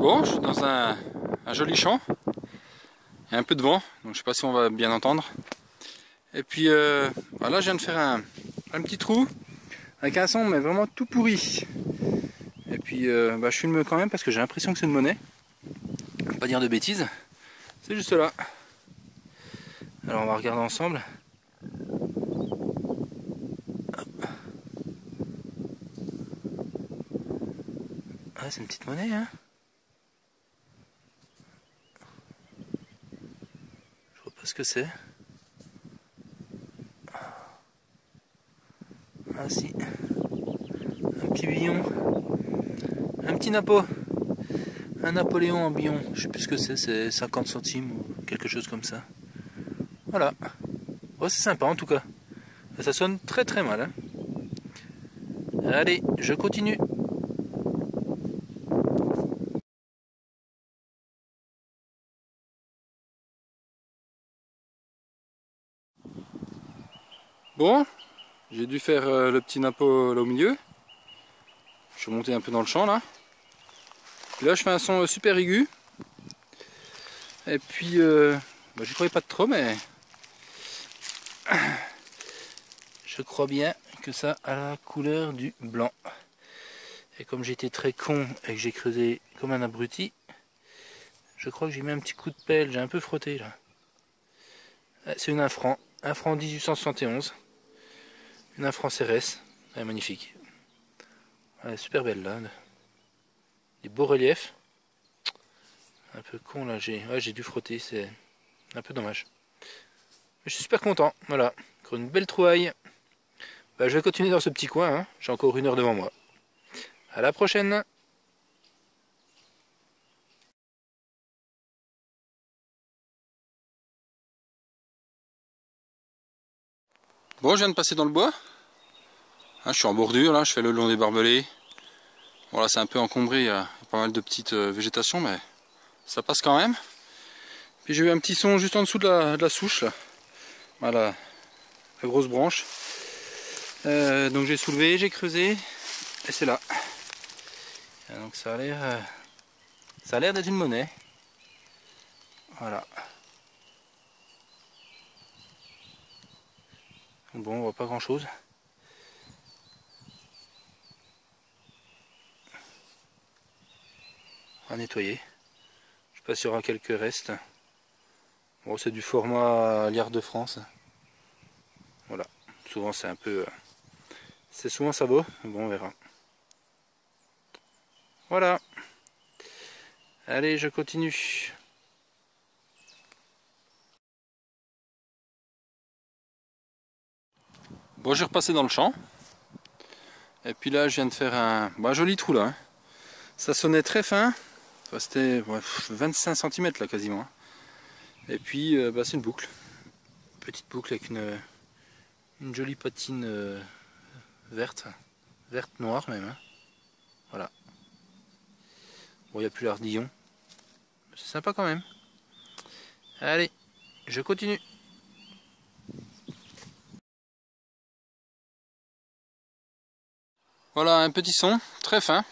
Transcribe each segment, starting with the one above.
Bon, je suis dans un joli champ. Il y a un peu de vent, donc je sais pas si on va bien entendre. Et puis voilà, je viens de faire un petit trou avec un son mais vraiment tout pourri. Et puis je filme quand même parce que j'ai l'impression que c'est une monnaie. Je vais pas dire de bêtises. C'est juste là. Alors on va regarder ensemble. Ah, c'est une petite monnaie, hein. Je vois pas ce que c'est. Ah si. Un petit billon. Un petit napo. Un Napoléon en billon. Je sais plus ce que c'est 50 centimes ou quelque chose comme ça. Voilà. Oh, c'est sympa en tout cas. Ça sonne très très mal, hein. Allez, je continue. Bon, j'ai dû faire le petit napo là au milieu. Je suis monté un peu dans le champ là. Puis là je fais un son super aigu. Et puis j'y croyais pas trop, mais je crois bien que ça a la couleur du blanc. Et comme j'étais très con et que j'ai creusé comme un abruti, je crois que j'ai mis un petit coup de pelle, j'ai un peu frotté là. C'est une 1 franc 1871. Une 1 franc CRS, elle est magnifique. Elle est super belle là. Des beaux reliefs. Un peu con là, j'ai dû frotter, c'est un peu dommage. Mais je suis super content, voilà. Encore une belle trouvaille. Je vais continuer dans ce petit coin, hein. J'ai encore 1 heure devant moi. À la prochaine. Bon, je viens de passer dans le bois. Hein, je suis en bordure là, je fais le long des barbelés. Voilà, c'est un peu encombré, il y a pas mal de petites végétations, mais ça passe quand même. Puis j'ai eu un petit son juste en dessous de la souche là. Voilà, la grosse branche. Donc j'ai soulevé, j'ai creusé, et c'est là. Et donc ça a l'air d'être une monnaie. Voilà. Bon, on voit pas grand chose. À nettoyer. Je sais pas s'il y aura quelques restes. Bon, c'est du format Liard de France. Voilà. Souvent c'est un peu... c'est souvent ça vaut. Bon, on verra. Voilà. Allez, je continue. Bon, j'ai repassé dans le champ. Et puis là, je viens de faire un joli trou là. Hein. Ça sonnait très fin. Enfin, c'était 25 cm là quasiment. Et puis, c'est une boucle. Petite boucle avec une jolie patine verte. Verte noire même. Hein. Voilà. Bon, il n'y a plus l'ardillon. C'est sympa quand même. Allez, je continue. Voilà un petit son, très fin,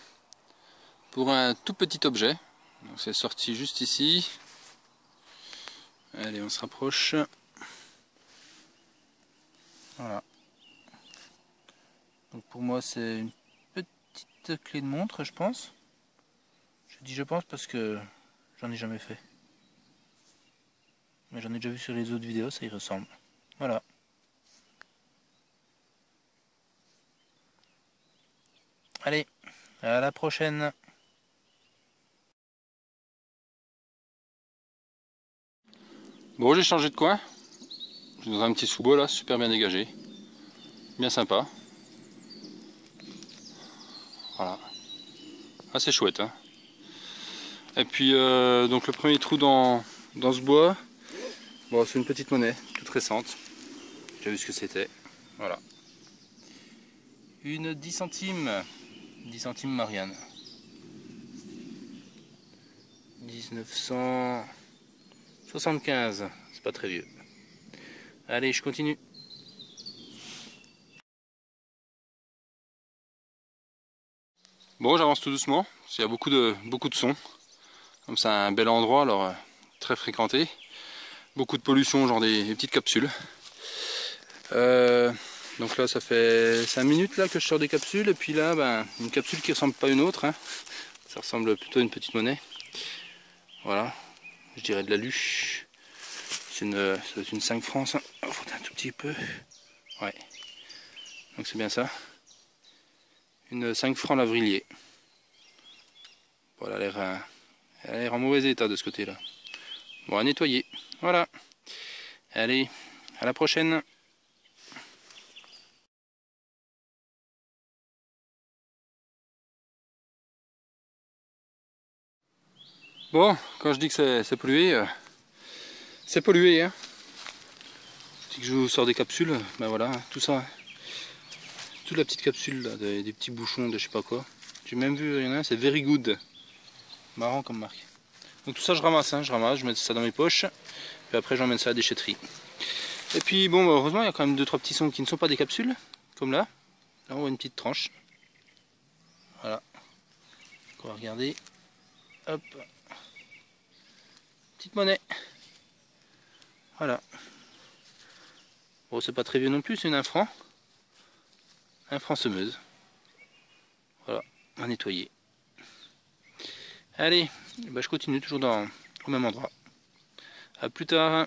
pour un tout petit objet. Donc c'est sorti juste ici. Allez, on se rapproche. Voilà. Donc pour moi c'est une petite clé de montre, je pense. Je dis je pense parce que j'en ai jamais fait. Mais j'en ai déjà vu sur les autres vidéos, ça y ressemble. Voilà. Allez, à la prochaine. Bon, j'ai changé de coin. Je suis dans un petit sous-bois là, super bien dégagé. Bien sympa. Voilà. Assez chouette. Hein. Et puis, donc le premier trou dans ce bois, bon, c'est une petite monnaie, toute récente. J'ai vu ce que c'était. Voilà. Une 10 centimes. 10 centimes Marianne. 1975. C'est pas très vieux. Allez, je continue. Bon, j'avance tout doucement. Il y a beaucoup de sons. Comme c'est un bel endroit, alors très fréquenté. Beaucoup de pollution, genre des petites capsules. Donc là ça fait 5 minutes là que je sors des capsules. Et puis là, ben, une capsule qui ressemble pas à une autre. Hein. Ça ressemble plutôt à une petite monnaie. Voilà, je dirais de la luche. Ça doit être une 5 francs ça. Oh, faut un tout petit peu. Ouais. Donc c'est bien ça. Une 5 francs Lavrillier. Voilà, elle a l'air en mauvais état de ce côté-là. Bon, à nettoyer. Voilà. Allez, à la prochaine. Bon, quand je dis que c'est pollué, c'est pollué. Hein. Si je vous sors des capsules, ben voilà, tout ça. Toute la petite capsule, là, des petits bouchons de je sais pas quoi. J'ai même vu, il y en a un, c'est Very Good. Marrant comme marque. Donc tout ça je ramasse, hein, je mets ça dans mes poches. Puis après j'emmène ça à la déchetterie. Et puis bon, bah, heureusement il y a quand même 2-3 petits sons qui ne sont pas des capsules. Comme là. Là on voit une petite tranche. Voilà. On va regarder. Hop. Petite monnaie. Voilà. Bon, c'est pas très vieux non plus, c'est une 1 franc. 1 franc semeuse. Voilà, à nettoyer. Allez, bah, je continue toujours au même endroit. A plus tard.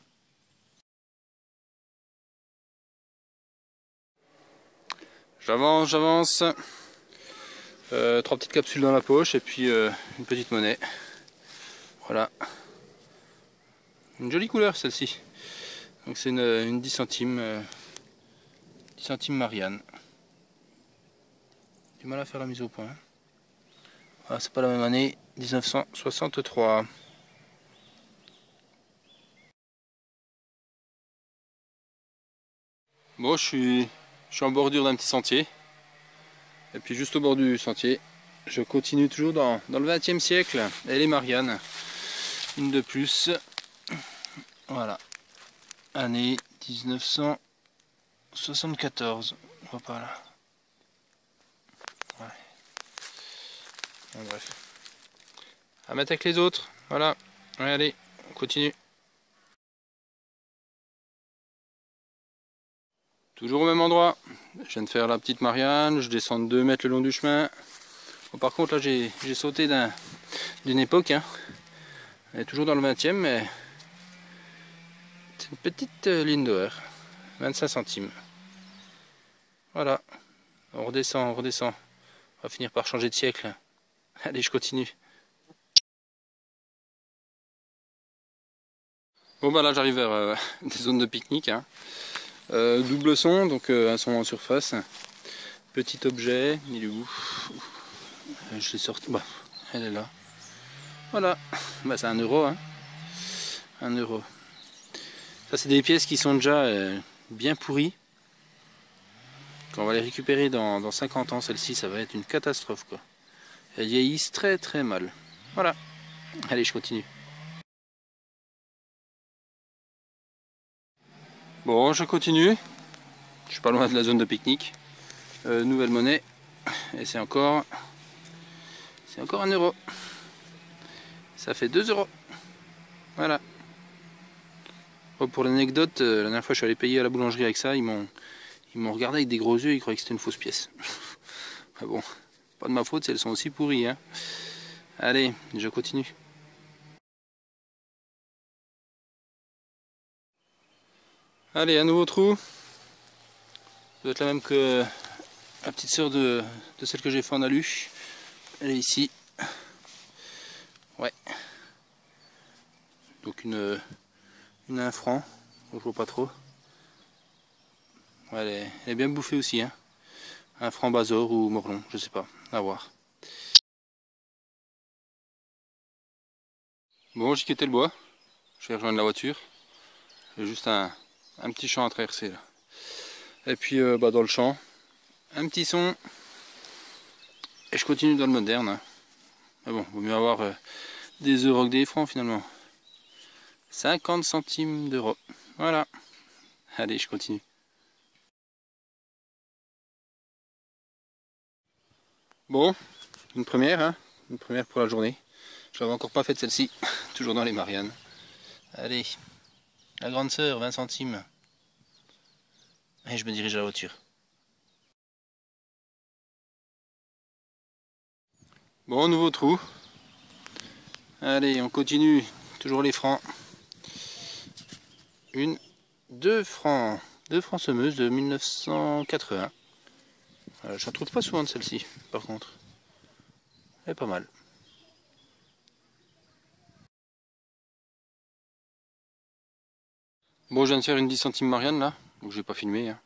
J'avance. 3 petites capsules dans la poche et puis une petite monnaie. Voilà. Une jolie couleur celle-ci. Donc c'est une 10 centimes. 10 centimes Marianne. Du mal à faire la mise au point. Ah, c'est pas la même année, 1963. Bon, je suis en bordure d'un petit sentier. Et puis juste au bord du sentier, je continue toujours dans le 20e siècle. Et les Marianne. Une de plus. Voilà. Année 1974. On voit pas là. Ouais. Bon, bref. À mettre avec les autres. Voilà. Allez, on continue. Toujours au même endroit. Je viens de faire la petite Marianne. Je descends de 2 mètres le long du chemin. Bon, par contre, là, j'ai sauté d'une époque. Hein. Elle est toujours dans le 20e, mais c'est une petite ligne d'horaire. 25 centimes. Voilà. On redescend, on redescend. On va finir par changer de siècle. Allez, je continue. Bon, bah là, j'arrive vers des zones de pique-nique. Hein. Double son, donc un son en surface. Petit objet, il est où? Je l'ai sorti. Bah, elle est là. Voilà. Bah, c'est 1 euro. Hein. 1 euro. Ça, c'est des pièces qui sont déjà bien pourries. Quand on va les récupérer dans 50 ans, celle-ci, ça va être une catastrophe, quoi. Elles vieillissent très très mal. Voilà. Allez, je continue. Bon, je continue. Je suis pas loin de la zone de pique-nique. Nouvelle monnaie. Et c'est encore 1 euro. Ça fait 2 euros. Voilà. Bon, pour l'anecdote, la dernière fois je suis allé payer à la boulangerie avec ça, ils m'ont regardé avec des gros yeux, ils croyaient que c'était une fausse pièce. Mais bon, pas de ma faute si elles sont aussi pourries. Hein. Allez, je continue. Allez, un nouveau trou. Ça doit être la même que la petite sœur de celle que j'ai fait en alu. Elle est ici. Ouais. Donc une 1 franc. Je vois pas trop. Ouais, elle est bien bouffée aussi. Hein. 1 franc Bazor ou Morlon, je sais pas. À voir. Bon, j'ai quitté le bois. Je vais rejoindre la voiture. J'ai juste un petit champ à traverser là. Et puis bah, dans le champ, un petit son. Et je continue dans le moderne. Hein. Mais bon, vaut mieux avoir des euros que des francs finalement. 50 centimes d'euros. Voilà. Allez, je continue. Bon, une première, hein, une première pour la journée. Je l'avais encore pas faite celle-ci, toujours dans les Mariannes. Allez, la grande sœur, 20 centimes. Et je me dirige à la voiture. Bon, nouveau trou. Allez, on continue, toujours les francs. 2 francs. 2 francs semeuses de 1980. Je ne trouve pas souvent de celle-ci, par contre. Elle est pas mal. Bon, je viens de faire une 10 centimes Marianne là, donc j'ai pas filmé. Hein.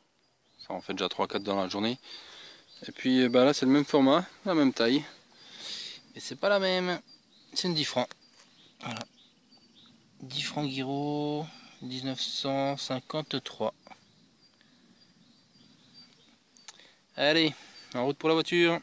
Ça en fait déjà 3-4 dans la journée. Et puis bah là c'est le même format, la même taille. Mais c'est pas la même. C'est une 10 francs. Voilà. 10 francs Guiraud 1953. Allez, en route pour la voiture.